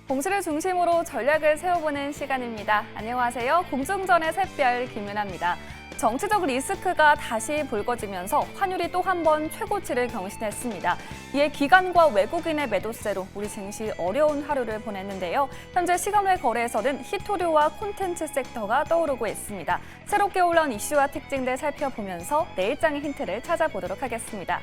공시를 중심으로 전략을 세워보는 시간입니다. 안녕하세요. 공중전의 샛별 김윤아입니다. 정치적 리스크가 다시 불거지면서 환율이 또 한 번 최고치를 경신했습니다. 이에 기관과 외국인의 매도세로 우리 증시 어려운 하루를 보냈는데요. 현재 시간외 거래에서는 히토류와 콘텐츠 섹터가 떠오르고 있습니다. 새롭게 올라온 이슈와 특징들 살펴보면서 내일장의 힌트를 찾아보도록 하겠습니다.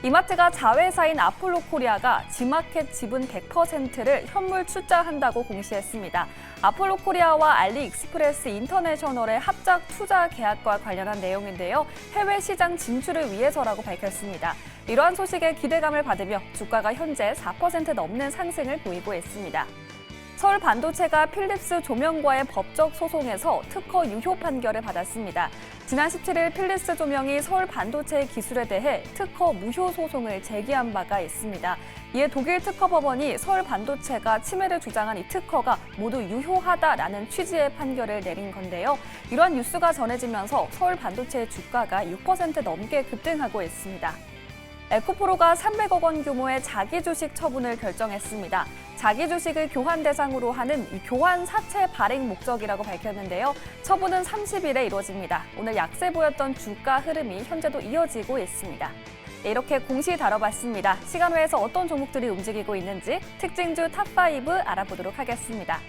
이마트가 자회사인 아폴로코리아가 지마켓 지분 100%를 현물 출자한다고 공시했습니다. 아폴로코리아와 알리익스프레스 인터내셔널의 합작 투자 계약과 관련한 내용인데요. 해외 시장 진출을 위해서라고 밝혔습니다. 이러한 소식에 기대감을 받으며 주가가 현재 4% 넘는 상승을 보이고 있습니다. 서울 반도체가 필립스 조명과의 법적 소송에서 특허 유효 판결을 받았습니다. 지난 17일 필립스 조명이 서울 반도체 기술에 대해 특허 무효 소송을 제기한 바가 있습니다. 이에 독일 특허법원이 서울 반도체가 침해를 주장한 이 특허가 모두 유효하다라는 취지의 판결을 내린 건데요. 이러한 뉴스가 전해지면서 서울 반도체의 주가가 6% 넘게 급등하고 있습니다. 에코프로가 300억 원 규모의 자기 주식 처분을 결정했습니다. 자기 주식을 교환 대상으로 하는 이 교환 사채 발행 목적이라고 밝혔는데요. 처분은 30일에 이루어집니다. 오늘 약세 보였던 주가 흐름이 현재도 이어지고 있습니다. 네, 이렇게 공시 다뤄봤습니다. 시간 외에서 어떤 종목들이 움직이고 있는지 특징주 탑5 알아보도록 하겠습니다.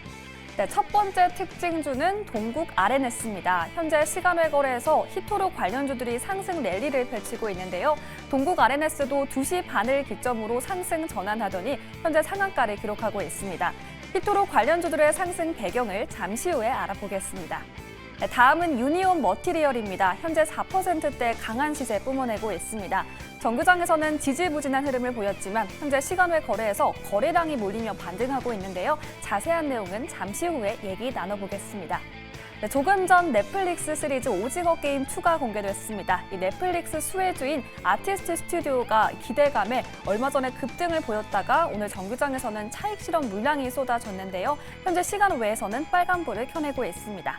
네, 첫 번째 특징주는 동국 RNS입니다. 현재 시간외 거래에서 히토류 관련주들이 상승 랠리를 펼치고 있는데요. 동국 RNS도 2시 반을 기점으로 상승 전환하더니 현재 상한가를 기록하고 있습니다. 히토류 관련주들의 상승 배경을 잠시 후에 알아보겠습니다. 네, 다음은 유니온 머티리얼입니다. 현재 4%대 강한 시세 뿜어내고 있습니다. 정규장에서는 지지부진한 흐름을 보였지만 현재 시간외 거래에서 거래량이 몰리며 반등하고 있는데요. 자세한 내용은 잠시 후에 얘기 나눠보겠습니다. 네, 조금 전 넷플릭스 시리즈 오징어 게임 2가 공개됐습니다. 이 넷플릭스 수혜주인 아티스트 스튜디오가 기대감에 얼마 전에 급등을 보였다가 오늘 정규장에서는 차익 실현 물량이 쏟아졌는데요. 현재 시간 외에서는 빨간불을 켜내고 있습니다.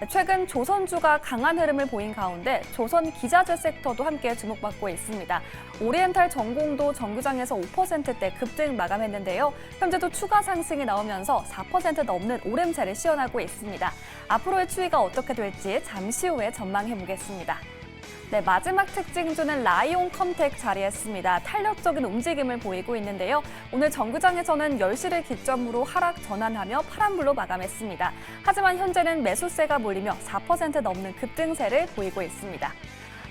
최근 조선주가 강한 흐름을 보인 가운데 조선 기자재 섹터도 함께 주목받고 있습니다. 오리엔탈 전공도 정규장에서 5%대 급등 마감했는데요. 현재도 추가 상승이 나오면서 4% 넘는 오름세를 시현하고 있습니다. 앞으로의 추이가 어떻게 될지 잠시 후에 전망해보겠습니다. 네, 마지막 특징주는 라이온 컴텍 자리했습니다. 탄력적인 움직임을 보이고 있는데요. 오늘 정규장에서는 10시를 기점으로 하락 전환하며 파란불로 마감했습니다. 하지만 현재는 매수세가 몰리며 4% 넘는 급등세를 보이고 있습니다.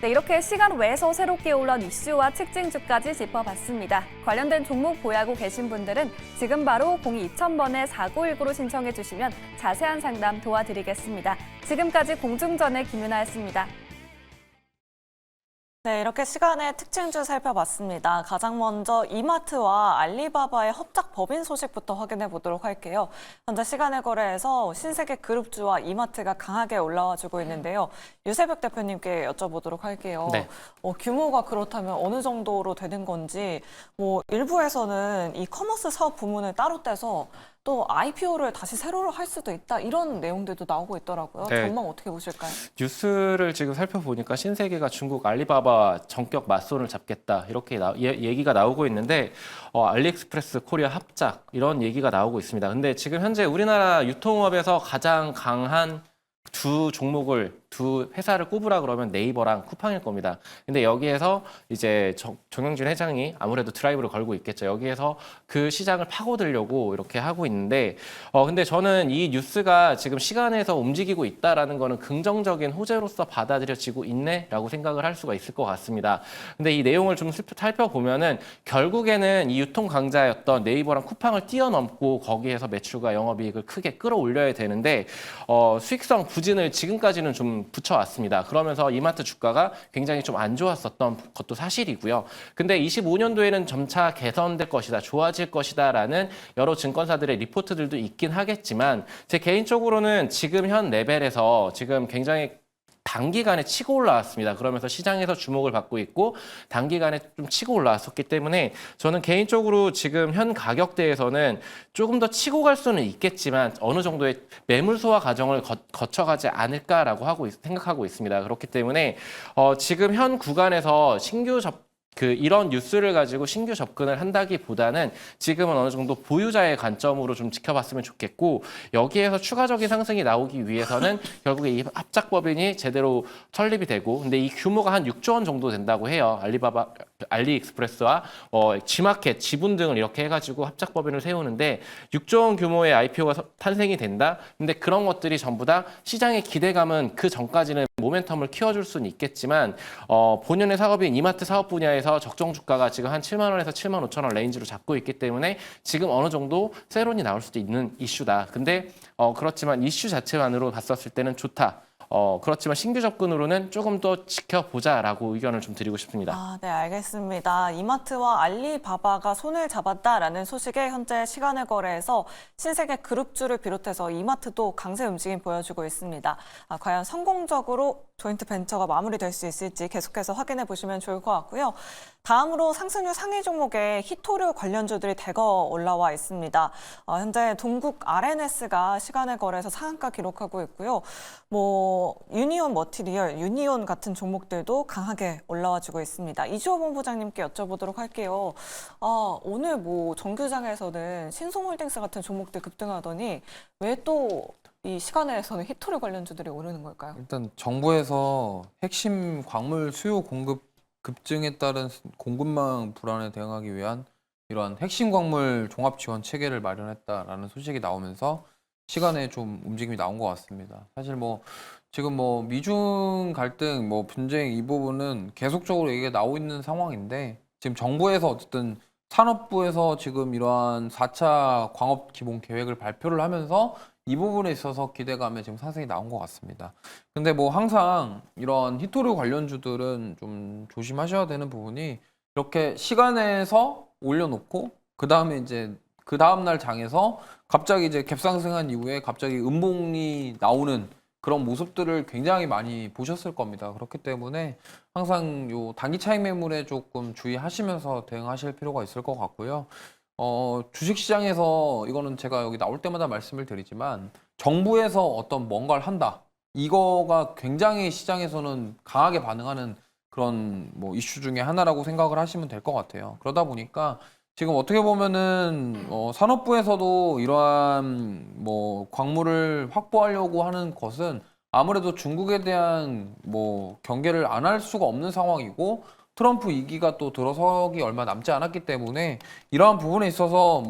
네, 이렇게 시간 외에서 새롭게 올라온 이슈와 특징주까지 짚어봤습니다. 관련된 종목 보유하고 계신 분들은 지금 바로 02-2000번에 4919로 신청해 주시면 자세한 상담 도와드리겠습니다. 지금까지 공중전의 김윤아였습니다. 네, 이렇게 시간에 특징주 살펴봤습니다. 가장 먼저 이마트와 알리바바의 hợp작 법인 소식부터 확인해 보도록 할게요. 현재 시간의 거래에서 신세계 그룹주와 이마트가 강하게 올라와주고 있는데요. 유세벽 대표님께 여쭤보도록 할게요. 네. 규모가 그렇다면 어느 정도로 되는 건지, 일부에서는 이 커머스 사업 부문을 따로 떼서 또 IPO를 다시 새로 할 수도 있다, 이런 내용들도 나오고 있더라고요. 네. 전망 어떻게 보실까요? 뉴스를 지금 살펴보니까 신세계가 중국 알리바바 전격 맞손을 잡겠다 이렇게 얘기가 나오고 있는데 알리익스프레스 코리아 합작 이런 얘기가 나오고 있습니다. 근데 지금 현재 우리나라 유통업에서 가장 강한 두 회사를 꼽으라 그러면 네이버랑 쿠팡일 겁니다. 근데 여기에서 이제 정영진 회장이 아무래도 드라이브를 걸고 있겠죠. 여기에서 그 시장을 파고들려고 이렇게 하고 있는데, 근데 저는 이 뉴스가 지금 시간에서 움직이고 있다라는 거는 긍정적인 호재로서 받아들여지고 있네라고 생각을 할 수가 있을 것 같습니다. 근데 이 내용을 좀 살펴보면은 결국에는 이 유통 강자였던 네이버랑 쿠팡을 뛰어넘고 거기에서 매출과 영업이익을 크게 끌어올려야 되는데 수익성 부진을 지금까지는 좀 붙여왔습니다. 그러면서 이마트 주가가 굉장히 좀 안 좋았었던 것도 사실이고요. 근데 25년도에는 점차 개선될 것이다, 좋아질 것이다라는 여러 증권사들의 리포트들도 있긴 하겠지만 제 개인적으로는 지금 현 레벨에서 지금 굉장히 단기간에 치고 올라왔습니다. 그러면서 시장에서 주목을 받고 있고 단기간에 좀 치고 올라왔었기 때문에 저는 개인적으로 지금 현 가격대에서는 조금 더 치고 갈 수는 있겠지만 어느 정도의 매물 소화 과정을 거쳐가지 않을까라고 생각하고 있습니다. 그렇기 때문에 지금 현 구간에서 신규 이런 뉴스를 가지고 신규 접근을 한다기보다는 지금은 어느 정도 보유자의 관점으로 좀 지켜봤으면 좋겠고 여기에서 추가적인 상승이 나오기 위해서는 결국에 이 합작법인이 제대로 설립이 되고 근데 이 규모가 한 6조 원 정도 된다고 해요. 알리익스프레스와 G마켓, 지분 등을 이렇게 해가지고 합작법인을 세우는데 6조 원 규모의 IPO가 탄생이 된다. 근데 그런 것들이 전부 다 시장의 기대감은 그 전까지는 모멘텀을 키워줄 수는 있겠지만 본연의 사업인 이마트 사업 분야에서 적정 주가가 지금 한 7만 원에서 7만 5천 원 레인지로 잡고 있기 때문에 지금 어느 정도 세론이 나올 수도 있는 이슈다. 근데 그렇지만 이슈 자체만으로 봤었을 때는 좋다. 그렇지만 신규 접근으로는 조금 더 지켜보자라고 의견을 좀 드리고 싶습니다. 네, 알겠습니다. 이마트와 알리바바가 손을 잡았다라는 소식에 현재 시간의 거래에서 신세계 그룹주를 비롯해서 이마트도 강세 움직임 보여주고 있습니다. 과연 성공적으로 조인트 벤처가 마무리될 수 있을지 계속해서 확인해 보시면 좋을 것 같고요. 다음으로 상승률 상위 종목에 히토류 관련주들이 대거 올라와 있습니다. 현재 동국 RNS가 시간의 거래에서 상한가 기록하고 있고요. 유니온 머티리얼, 유니온 같은 종목들도 강하게 올라와주고 있습니다. 이주호 본부장님께 여쭤보도록 할게요. 오늘 정규장에서는 신송홀딩스 같은 종목들 급등하더니 왜 또 이 시간에서는 히토류 관련주들이 오르는 걸까요? 일단 정부에서 핵심 광물 수요 공급 급증에 따른 공급망 불안에 대응하기 위한 이러한 핵심 광물 종합 지원 체계를 마련했다라는 소식이 나오면서 시간에 좀 움직임이 나온 것 같습니다. 사실 지금 미중 갈등, 분쟁 이 부분은 계속적으로 얘기가 나오고 있는 상황인데 지금 정부에서 어쨌든 산업부에서 지금 이러한 4차 광업 기본 계획을 발표를 하면서 이 부분에 있어서 기대감에 지금 상승이 나온 것 같습니다. 근데 항상 이런 히토류 관련주들은 좀 조심하셔야 되는 부분이 이렇게 시간에서 올려놓고 그 다음에 이제 그 다음날 장에서 갑자기 이제 갭상승한 이후에 갑자기 음봉이 나오는 그런 모습들을 굉장히 많이 보셨을 겁니다. 그렇기 때문에 항상 요 단기 차익 매물에 조금 주의하시면서 대응하실 필요가 있을 것 같고요. 주식시장에서 이거는 제가 여기 나올 때마다 말씀을 드리지만 정부에서 어떤 뭔가를 한다. 이거가 굉장히 시장에서는 강하게 반응하는 그런 이슈 중에 하나라고 생각을 하시면 될 것 같아요. 그러다 보니까 지금 어떻게 보면은 산업부에서도 이러한 광물을 확보하려고 하는 것은 아무래도 중국에 대한 경계를 안 할 수가 없는 상황이고 트럼프 2기가 또 들어서기 얼마 남지 않았기 때문에 이러한 부분에 있어서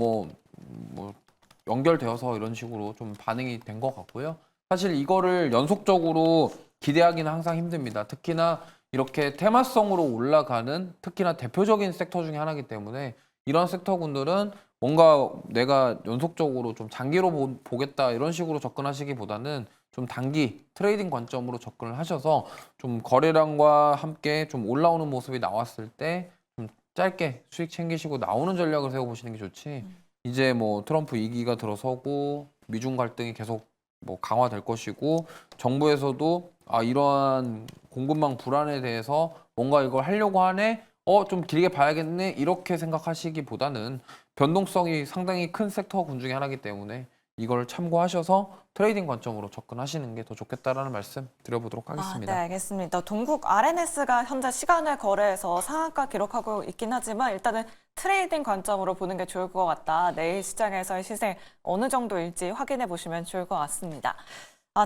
연결되어서 이런 식으로 좀 반응이 된 것 같고요. 사실 이거를 연속적으로 기대하기는 항상 힘듭니다. 특히나 이렇게 테마성으로 올라가는 특히나 대표적인 섹터 중에 하나이기 때문에 이런 섹터군들은 뭔가 내가 연속적으로 좀 장기로 보겠다 이런 식으로 접근하시기보다는 좀 단기 트레이딩 관점으로 접근을 하셔서 좀 거래량과 함께 좀 올라오는 모습이 나왔을 때 좀 짧게 수익 챙기시고 나오는 전략을 세워보시는 게 좋지. 이제 트럼프 2기가 들어서고 미중 갈등이 계속 강화될 것이고 정부에서도 이러한 공급망 불안에 대해서 뭔가 이걸 하려고 하네. 좀 길게 봐야겠네. 이렇게 생각하시기보다는 변동성이 상당히 큰 섹터군 중에 하나이기 때문에 이걸 참고하셔서 트레이딩 관점으로 접근하시는 게 더 좋겠다라는 말씀 드려보도록 하겠습니다. 네, 알겠습니다. 동국 RNS가 현재 시간의 거래에서 상한가 기록하고 있긴 하지만 일단은 트레이딩 관점으로 보는 게 좋을 것 같다. 내일 시장에서의 시세 어느 정도일지 확인해 보시면 좋을 것 같습니다.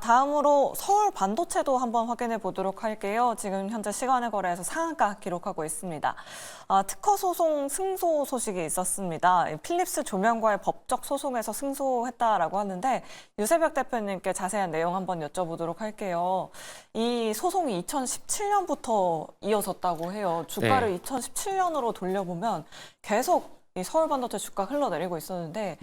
다음으로 서울 반도체도 한번 확인해 보도록 할게요. 지금 현재 시간의 거래에서 상한가 기록하고 있습니다. 특허 소송 승소 소식이 있었습니다. 필립스 조명과의 법적 소송에서 승소했다라고 하는데 유세벽 대표님께 자세한 내용 한번 여쭤보도록 할게요. 이 소송이 2017년부터 이어졌다고 해요. 주가를 2017년으로 돌려보면 계속 이 서울 반도체 주가 흘러내리고 있었는데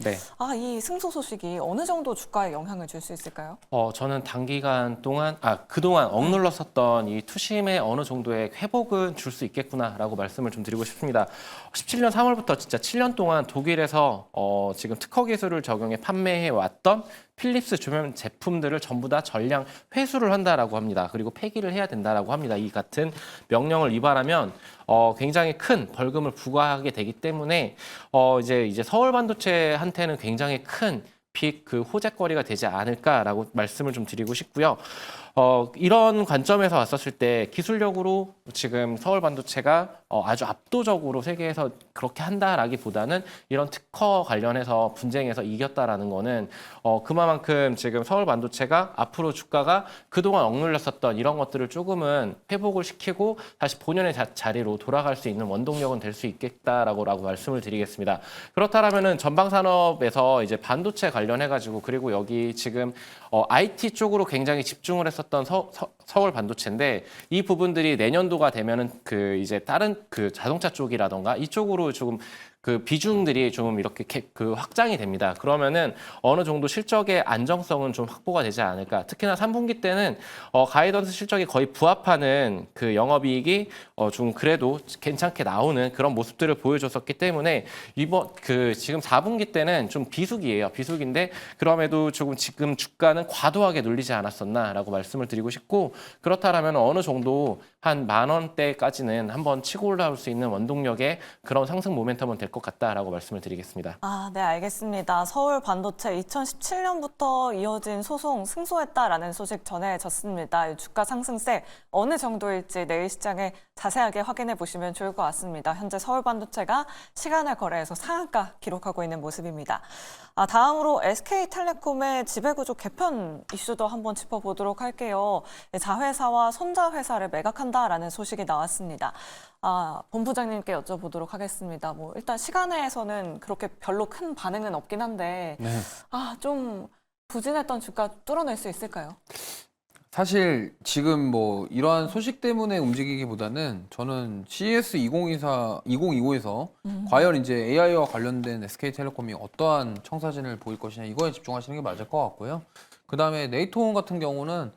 이 승소 소식이 어느 정도 주가에 영향을 줄 수 있을까요? 저는 단기간 동안 그동안 억눌렀었던 이 투심의 어느 정도의 회복은 줄 수 있겠구나라고 말씀을 좀 드리고 싶습니다. 17년 3월부터 진짜 7년 동안 독일에서 지금 특허 기술을 적용해 판매해 왔던 필립스 조명 제품들을 전부 다 전량 회수를 한다라고 합니다. 그리고 폐기를 해야 된다라고 합니다. 이 같은 명령을 위반하면 굉장히 큰 벌금을 부과하게 되기 때문에 이제 서울 반도체한테는 굉장히 큰 그 호재거리가 되지 않을까라고 말씀을 좀 드리고 싶고요. 이런 관점에서 왔었을 때 기술력으로 지금 서울 반도체가 아주 압도적으로 세계에서 그렇게 한다라기보다는 이런 특허 관련해서 분쟁에서 이겼다라는 거는 그만큼 지금 서울 반도체가 앞으로 주가가 그동안 억눌렸었던 이런 것들을 조금은 회복을 시키고 다시 본연의 자리로 돌아갈 수 있는 원동력은 될 수 있겠다라고 말씀을 드리겠습니다. 그렇다면은 전방 산업에서 이제 반도체 관련해 가지고 그리고 여기 지금 IT 쪽으로 굉장히 집중을 했었던 서울 반도체인데 이 부분들이 내년도가 되면은 그 이제 다른 그 자동차 쪽이라던가 이쪽으로 조금 그 비중들이 좀 이렇게 그 확장이 됩니다. 그러면은 어느 정도 실적의 안정성은 좀 확보가 되지 않을까. 특히나 3분기 때는 가이던스 실적이 거의 부합하는 그 영업이익이 좀 그래도 괜찮게 나오는 그런 모습들을 보여줬었기 때문에 이번 그 지금 4분기 때는 좀 비수기예요. 비수기인데 그럼에도 조금 지금 주가는 과도하게 눌리지 않았었나라고 말씀을 드리고 싶고 그렇다라면 어느 정도 한 10,000원대까지는 한번 치고 올라올 수 있는 원동력의 그런 상승 모멘텀은 될 것 같다라고 말씀을 드리겠습니다. 네, 알겠습니다. 서울 반도체 2017년부터 이어진 소송 승소했다라는 소식 전해졌습니다. 주가 상승세 어느 정도일지 내일 시장에 자세하게 확인해 보시면 좋을 것 같습니다. 현재 서울 반도체가 시간을 거래해서 상한가 기록하고 있는 모습입니다. 다음으로 SK텔레콤의 지배구조 개편 이슈도 한번 짚어보도록 할게요. 자회사와 손자회사를 매각한다라는 소식이 나왔습니다. 본부장님께 여쭤보도록 하겠습니다. 뭐 일단 시간에서는 그렇게 별로 큰 반응은 없긴 한데 네. 좀 부진했던 주가 뚫어낼 수 있을까요? 사실 지금 뭐 이러한 소식 때문에 움직이기보다는 저는 CES 2025에서 과연 이제 AI와 관련된 SK텔레콤이 어떠한 청사진을 보일 것이냐 이거에 집중하시는 게 맞을 것 같고요. 그다음에 네이트홈 같은 경우는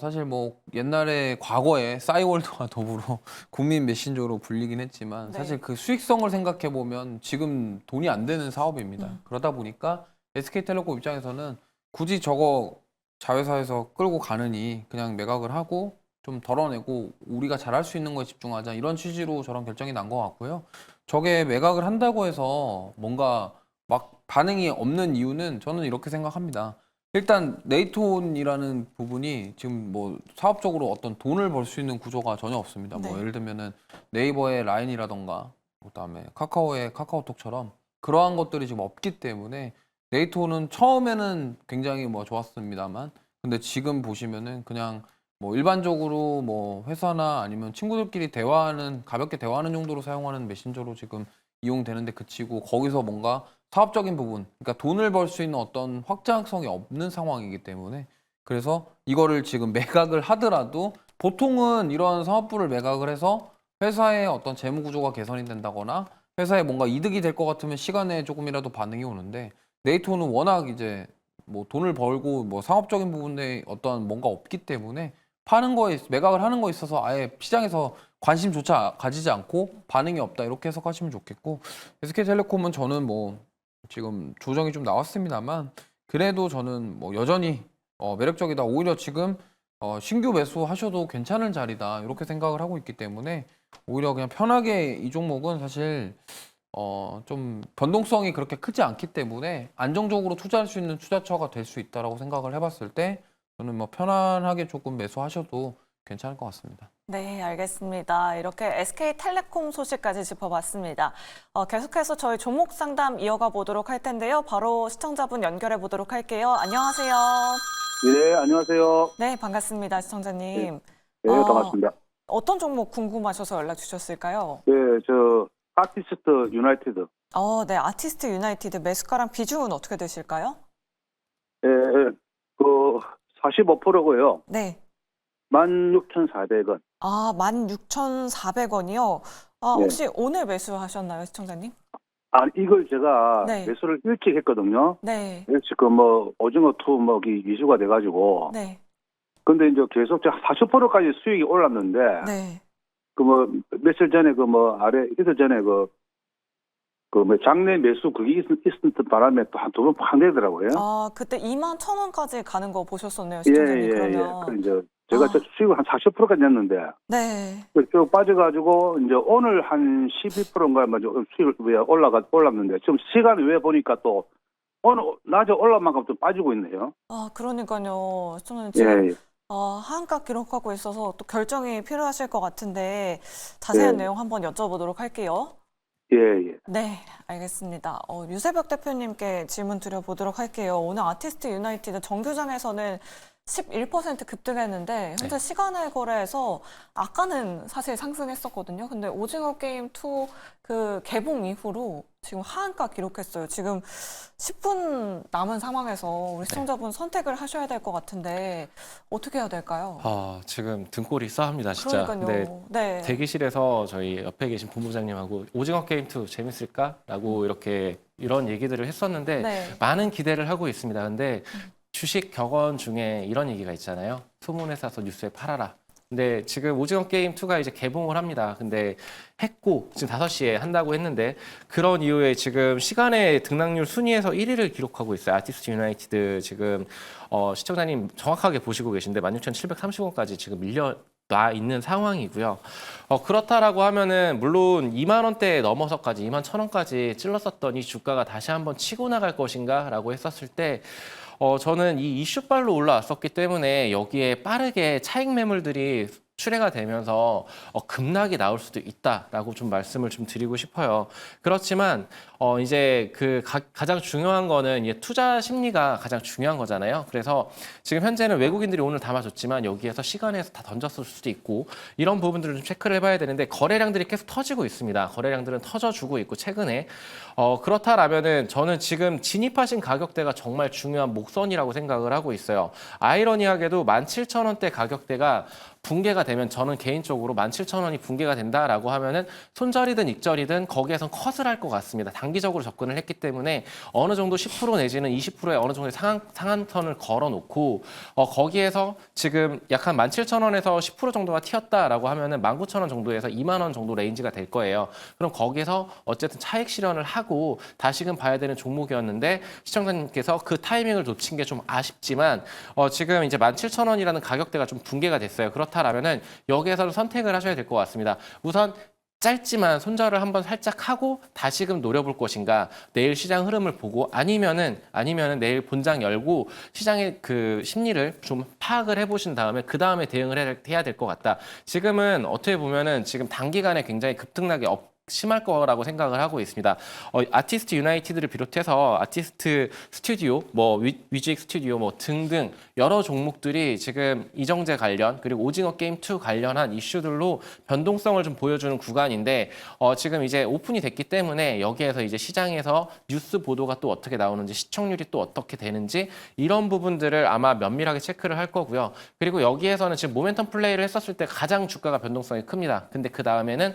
사실 뭐 옛날에 과거에 싸이월드와 더불어 국민 메신저로 불리긴 했지만 네. 사실 그 수익성을 생각해 보면 지금 돈이 안 되는 사업입니다. 그러다 보니까 SK텔레콤 입장에서는 굳이 저거 자회사에서 끌고 가느니 그냥 매각을 하고 좀 덜어내고 우리가 잘할 수 있는 거에 집중하자 이런 취지로 저런 결정이 난 것 같고요. 저게 매각을 한다고 해서 뭔가 막 반응이 없는 이유는 저는 이렇게 생각합니다. 일단 네이트온이라는 부분이 지금 뭐 사업적으로 어떤 돈을 벌 수 있는 구조가 전혀 없습니다. 네. 뭐 예를 들면은 네이버의 라인이라던가 그다음에 카카오의 카카오톡처럼 그러한 것들이 지금 없기 때문에 네이트온은 처음에는 굉장히 뭐 좋았습니다만 근데 지금 보시면은 그냥 뭐 일반적으로 뭐 회사나 아니면 친구들끼리 가볍게 대화하는 정도로 사용하는 메신저로 지금 이용되는데 그치고 거기서 뭔가 사업적인 부분, 그러니까 돈을 벌 수 있는 어떤 확장성이 없는 상황이기 때문에 그래서 이거를 지금 매각을 하더라도 보통은 이런 사업부를 매각을 해서 회사의 어떤 재무 구조가 개선이 된다거나 회사에 뭔가 이득이 될 것 같으면 시간에 조금이라도 반응이 오는데 네이트온은 워낙 이제 뭐 돈을 벌고 뭐 상업적인 부분에 어떤 뭔가 없기 때문에 매각을 하는 거에 있어서 아예 시장에서 관심조차 가지지 않고 반응이 없다 이렇게 해석하시면 좋겠고 SK텔레콤은 저는 뭐 지금 조정이 좀 나왔습니다만 그래도 저는 뭐 여전히 매력적이다. 오히려 지금 신규 매수하셔도 괜찮은 자리다 이렇게 생각을 하고 있기 때문에 오히려 그냥 편하게 이 종목은 사실 좀 변동성이 그렇게 크지 않기 때문에 안정적으로 투자할 수 있는 투자처가 될 수 있다라고 생각을 해봤을 때 저는 뭐 편안하게 조금 매수하셔도 괜찮을 것 같습니다. 네, 알겠습니다. 이렇게 SK텔레콤 소식까지 짚어봤습니다. 계속해서 저희 종목 상담 이어가 보도록 할 텐데요. 바로 시청자분 연결해 보도록 할게요. 안녕하세요. 네, 안녕하세요. 네, 반갑습니다, 시청자님. 네, 반갑습니다. 어떤 종목 궁금하셔서 연락 주셨을까요? 네, 저 아티스트 유나이티드. 네, 아티스트 유나이티드 매수가랑 비중은 어떻게 되실까요? 예, 그 45%고요. 네. 16,400원. 16,400원이요. 혹시 오늘 매수하셨나요, 시청자님? 이걸 제가 네. 매수를 일찍 했거든요. 네. 일찍 오징어 투먹이 이슈가 돼가지고. 네. 근데 이제 계속 40%까지 수익이 올랐는데, 네. 며칠 전에 이틀 전에 장내 매수 그게 있었던 바람에 또 한 두 번 팍 내더라고요. 그때 21,000원까지 가는 거 보셨었네요, 예, 시청자님. 예, 그러면. 예. 이제 제가 수익을 한 40%까지 냈는데, 네. 쭉 빠져가지고 이제 오늘 한 12%인가 수익을 올랐는데 지금 시간 외에 보니까 또 오늘 낮에 올라만 만큼 또 빠지고 있네요. 그러니까요. 저는 예, 지금 예. 하한가 기록하고 있어서 또 결정이 필요하실 것 같은데 자세한 네. 내용 한번 여쭤보도록 할게요. 예, 예. 네, 알겠습니다. 유세벽 대표님께 질문 드려보도록 할게요. 오늘 아티스트 유나이티드 정규장에서는 11% 급등했는데 현재 시간을 거래해서 아까는 사실 상승했었거든요. 근데 오징어 게임 2 그 개봉 이후로 지금 하한가 기록했어요. 지금 10분 남은 상황에서 우리 시청자분 선택을 하셔야 될 것 같은데 어떻게 해야 될까요? 지금 등골이 싸합니다, 진짜. 근데 그러니까요. 네. 대기실에서 저희 옆에 계신 본부장님하고 오징어 게임 2 재밌을까?라고 이런 얘기들을 했었는데 네. 많은 기대를 하고 있습니다. 근데 주식 격언 중에 이런 얘기가 있잖아요. 소문에 싸서 뉴스에 팔아라. 근데 지금 오징어 게임 2가 이제 개봉을 합니다. 근데 했고 지금 5시에 한다고 했는데 그런 이후에 지금 시간의 등락률 순위에서 1위를 기록하고 있어요. 아티스트 유나이티드 지금 시청자님 정확하게 보시고 계신데 16,730원까지 지금 밀려나 있는 상황이고요. 그렇다라고 하면은 물론 2만 원대 넘어서까지 2만 1,000원까지 찔렀었던 이 주가가 다시 한번 치고 나갈 것인가라고 했었을 때 저는 이 이슈발로 올라왔었기 때문에 여기에 빠르게 차익 매물들이 출회가 되면서 급락이 나올 수도 있다라고 좀 말씀을 좀 드리고 싶어요. 그렇지만 이제 가장 중요한 거는 이제 투자 심리가 가장 중요한 거잖아요. 그래서 지금 현재는 외국인들이 오늘 담아줬지만 여기에서 시간에서 다 던졌을 수도 있고 이런 부분들을 좀 체크를 해봐야 되는데 거래량들이 계속 터지고 있습니다. 거래량들은 터져주고 있고 최근에 그렇다라면은 저는 지금 진입하신 가격대가 정말 중요한 목선이라고 생각을 하고 있어요. 아이러니하게도 17,000원대 가격대가 붕괴가 되면 저는 개인적으로 17,000원이 붕괴가 된다라고 하면은 손절이든 익절이든 거기에선 컷을 할 것 같습니다. 단기적으로 접근을 했기 때문에 어느 정도 10% 내지는 20%의 어느 정도의 상한선을 걸어놓고 거기에서 지금 약 한 17,000원에서 10% 정도가 튀었다라고 하면은 19,000원 정도에서 2만 원 정도 레인지가 될 거예요. 그럼 거기서 어쨌든 차익 실현을 하고 다시금 봐야 되는 종목이었는데 시청자님께서 그 타이밍을 놓친 게 좀 아쉽지만 지금 이제 17,000원이라는 가격대가 좀 붕괴가 됐어요. 그렇다라면은 여기에서는 선택을 하셔야 될 것 같습니다. 우선 짧지만 손절을 한번 살짝 하고 다시금 노려볼 것인가, 내일 시장 흐름을 보고 아니면은 내일 본장 열고 시장의 그 심리를 좀 파악을 해보신 다음에 그 다음에 대응을 해야 될 것 같다. 지금은 어떻게 보면은 지금 단기간에 굉장히 급등락이 심할 거라고 생각을 하고 있습니다. 아티스트 유나이티드를 비롯해서 아티스트 스튜디오, 위직 스튜디오 등등 여러 종목들이 지금 이정재 관련 그리고 오징어 게임 2 관련한 이슈들로 변동성을 좀 보여주는 구간인데 지금 이제 오픈이 됐기 때문에 여기에서 이제 시장에서 뉴스 보도가 또 어떻게 나오는지 시청률이 또 어떻게 되는지 이런 부분들을 아마 면밀하게 체크를 할 거고요. 그리고 여기에서는 지금 모멘텀 플레이를 했었을 때 가장 주가가 변동성이 큽니다. 근데 그 다음에는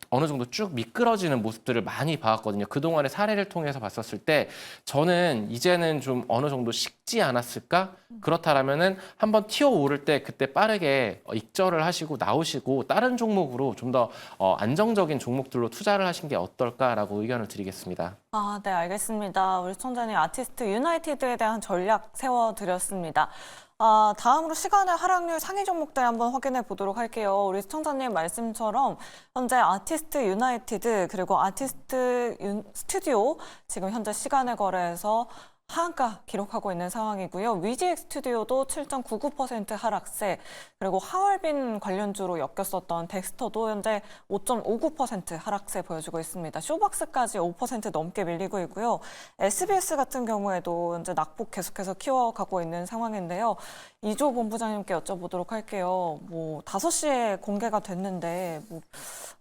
어느 정도 쭉 미끄러지는 모습들을 많이 봐왔거든요. 그동안의 사례를 통해서 봤었을 때 저는 이제는 좀 어느 정도 식지 않았을까? 그렇다라면은 한번 튀어오를 때 그때 빠르게 익절을 하시고 나오시고 다른 종목으로 좀 더 안정적인 종목들로 투자를 하신 게 어떨까라고 의견을 드리겠습니다. 네, 알겠습니다. 우리 시청자님 아티스트 유나이티드에 대한 전략 세워드렸습니다. 다음으로 시간의 하락률 상위 종목들 한번 확인해 보도록 할게요. 우리 시청자님 말씀처럼 현재 아티스트 유나이티드 그리고 아티스트 스튜디오 지금 현재 시간의 거래에서 하한가 기록하고 있는 상황이고요. 위지엑 스튜디오도 7.99% 하락세, 그리고 하얼빈 관련주로 엮였었던 덱스터도 현재 5.59% 하락세 보여주고 있습니다. 쇼박스까지 5% 넘게 밀리고 있고요. SBS 같은 경우에도 현재 낙폭 계속해서 키워가고 있는 상황인데요. 이조 본부장님께 여쭤보도록 할게요. 5시에 공개가 됐는데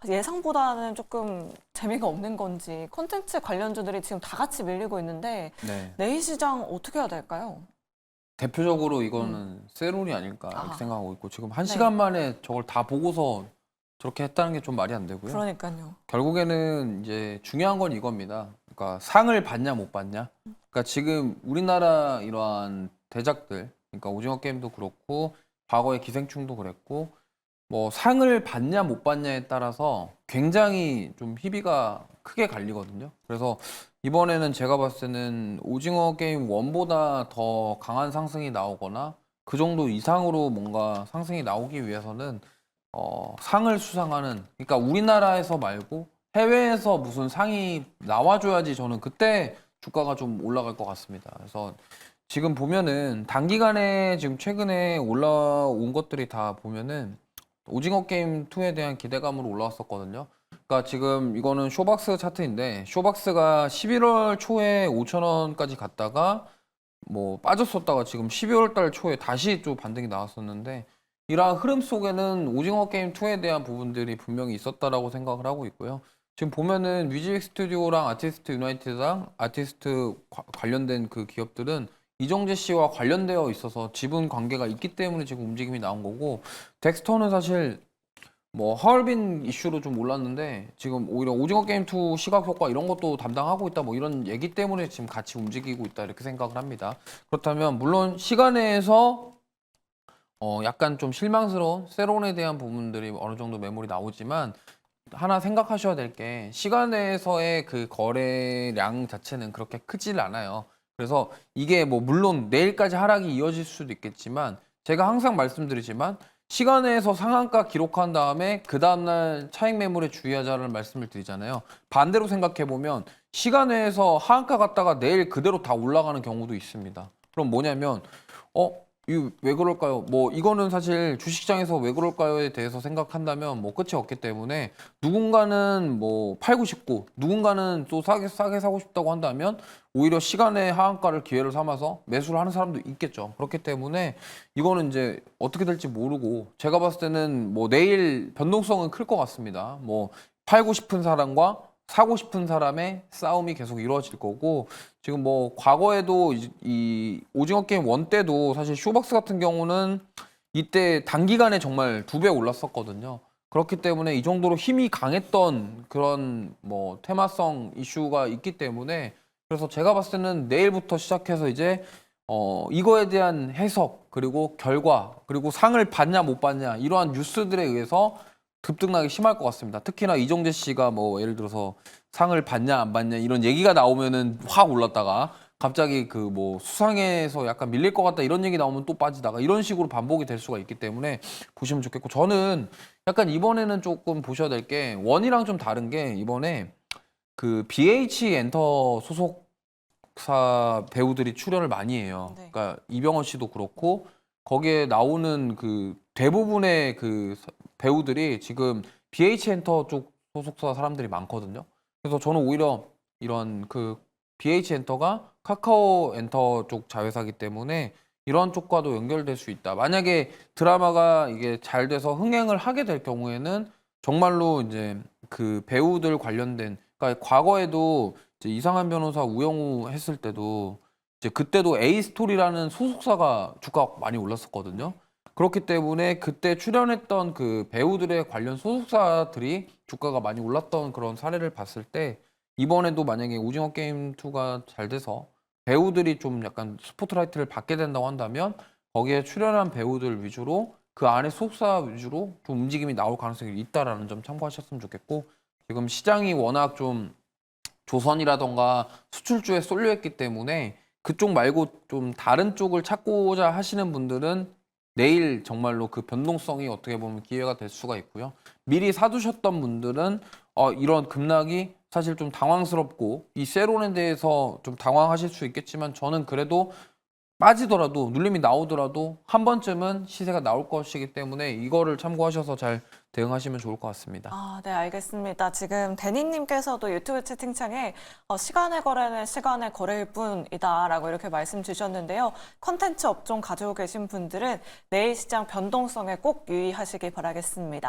예상보다는 조금 재미가 없는 건지 콘텐츠 관련주들이 지금 다 같이 밀리고 있는데 네. 내일 시장 어떻게 해야 될까요? 대표적으로 이거는 세롤이 아닐까 이렇게 생각하고 있고 지금 한 네. 시간 만에 저걸 다 보고서 저렇게 했다는 게 좀 말이 안 되고요. 그러니까요. 결국에는 이제 중요한 건 이겁니다. 그러니까 상을 받냐 못 받냐. 그러니까 지금 우리나라 이러한 대작들, 그러니까 오징어 게임도 그렇고 과거의 기생충도 그랬고 상을 받냐 못 받냐에 따라서 굉장히 좀 희비가 크게 갈리거든요. 그래서 이번에는 제가 봤을 때는 오징어 게임 1보다 더 강한 상승이 나오거나 그 정도 이상으로 뭔가 상승이 나오기 위해서는 상을 수상하는, 그러니까 우리나라에서 말고 해외에서 무슨 상이 나와줘야지 저는 그때 주가가 좀 올라갈 것 같습니다. 그래서 지금 보면은 단기간에 지금 최근에 올라온 것들이 다 보면은 오징어 게임 2에 대한 기대감으로 올라왔었거든요. 그러니까 지금 이거는 쇼박스 차트인데 쇼박스가 11월 초에 5,000원까지 갔다가 뭐 빠졌었다가 지금 12월 달 초에 다시 또 반등이 나왔었는데 이러한 흐름 속에는 오징어 게임 2에 대한 부분들이 분명히 있었다라고 생각을 하고 있고요. 지금 보면은 뮤직 스튜디오랑 아티스트 유나이티드랑 아티스트 관련된 그 기업들은 이정재 씨와 관련되어 있어서 지분 관계가 있기 때문에 지금 움직임이 나온 거고 덱스터는 사실 뭐 하얼빈 이슈로 좀 올랐는데 지금 오히려 오징어 게임 2 시각 효과 이런 것도 담당하고 있다 뭐 이런 얘기 때문에 지금 같이 움직이고 있다 이렇게 생각을 합니다. 그렇다면 물론 시간에서 약간 좀 실망스러운 세론에 대한 부분들이 어느 정도 매물이 나오지만 하나 생각하셔야 될 게 시간에서의 그 거래량 자체는 그렇게 크질 않아요. 그래서 이게 뭐 물론 내일까지 하락이 이어질 수도 있겠지만 제가 항상 말씀드리지만 시간에서 상한가 기록한 다음에 그 다음날 차익 매물에 주의하자는 말씀을 드리잖아요. 반대로 생각해 보면 시간에서 하한가 갔다가 내일 그대로 다 올라가는 경우도 있습니다. 그럼 뭐냐면 이거 왜 그럴까요? 뭐 이거는 사실 주식시장에서 왜 그럴까요에 대해서 생각한다면 뭐 끝이 없기 때문에 누군가는 뭐 팔고 싶고 누군가는 또 싸게 사고 싶다고 한다면 오히려 시간의 하한가를 기회를 삼아서 매수를 하는 사람도 있겠죠. 그렇기 때문에 이거는 이제 어떻게 될지 모르고 제가 봤을 때는 뭐 내일 변동성은 클 것 같습니다. 뭐 팔고 싶은 사람과 사고 싶은 사람의 싸움이 계속 이루어질 거고 지금 뭐 과거에도 이 오징어 게임 1 때도 사실 쇼박스 같은 경우는 이때 단기간에 정말 2배 올랐었거든요. 그렇기 때문에 이 정도로 힘이 강했던 그런 뭐 테마성 이슈가 있기 때문에 그래서 제가 봤을 때는 내일부터 시작해서 이제 이거에 대한 해석 그리고 결과 그리고 상을 받냐 못 받냐 이러한 뉴스들에 의해서 급등락이 심할 것 같습니다. 특히나 이정재 씨가 뭐 예를 들어서 상을 받냐 안 받냐 이런 얘기가 나오면은 확 올랐다가 갑자기 그 뭐 수상에서 약간 밀릴 것 같다 이런 얘기 나오면 또 빠지다가 이런 식으로 반복이 될 수가 있기 때문에 보시면 좋겠고 저는 약간 이번에는 조금 보셔야 될 게 원이랑 좀 다른 게 이번에 그 BH 엔터 소속사 배우들이 출연을 많이 해요. 네. 그러니까 이병헌 씨도 그렇고 거기에 나오는 그 대부분의 그 배우들이 지금 BH 엔터 쪽 소속사 사람들이 많거든요. 그래서 저는 오히려 이런 그 BH 엔터가 카카오 엔터 쪽 자회사이기 때문에 이런 쪽과도 연결될 수 있다. 만약에 드라마가 이게 잘 돼서 흥행을 하게 될 경우에는 정말로 이제 그 배우들 관련된 그러니까 과거에도 이제 이상한 변호사 우영우 했을 때도 이제 그때도 A 스토리라는 소속사가 주가가 많이 올랐었거든요. 그렇기 때문에 그때 출연했던 그 배우들의 관련 소속사들이 주가가 많이 올랐던 그런 사례를 봤을 때 이번에도 만약에 오징어 게임 2가 잘 돼서 배우들이 좀 약간 스포트라이트를 받게 된다고 한다면 거기에 출연한 배우들 위주로 그 안에 소속사 위주로 좀 움직임이 나올 가능성이 있다라는 점 참고하셨으면 좋겠고 지금 시장이 워낙 좀 조선이라던가 수출주에 쏠려있기 때문에 그쪽 말고 좀 다른 쪽을 찾고자 하시는 분들은 내일 정말로 그 변동성이 어떻게 보면 기회가 될 수가 있고요. 미리 사두셨던 분들은 이런 급락이 사실 좀 당황스럽고 이 세론에 대해서 좀 당황하실 수 있겠지만 저는 그래도 빠지더라도 눌림이 나오더라도 한 번쯤은 시세가 나올 것이기 때문에 이거를 참고하셔서 잘 대응하시면 좋을 것 같습니다. 네, 알겠습니다. 지금 데니님께서도 유튜브 채팅창에 시간의 거래는 시간의 거래일 뿐이다라고 이렇게 말씀 주셨는데요. 컨텐츠 업종 가지고 계신 분들은 내일 시장 변동성에 꼭 유의하시기 바라겠습니다.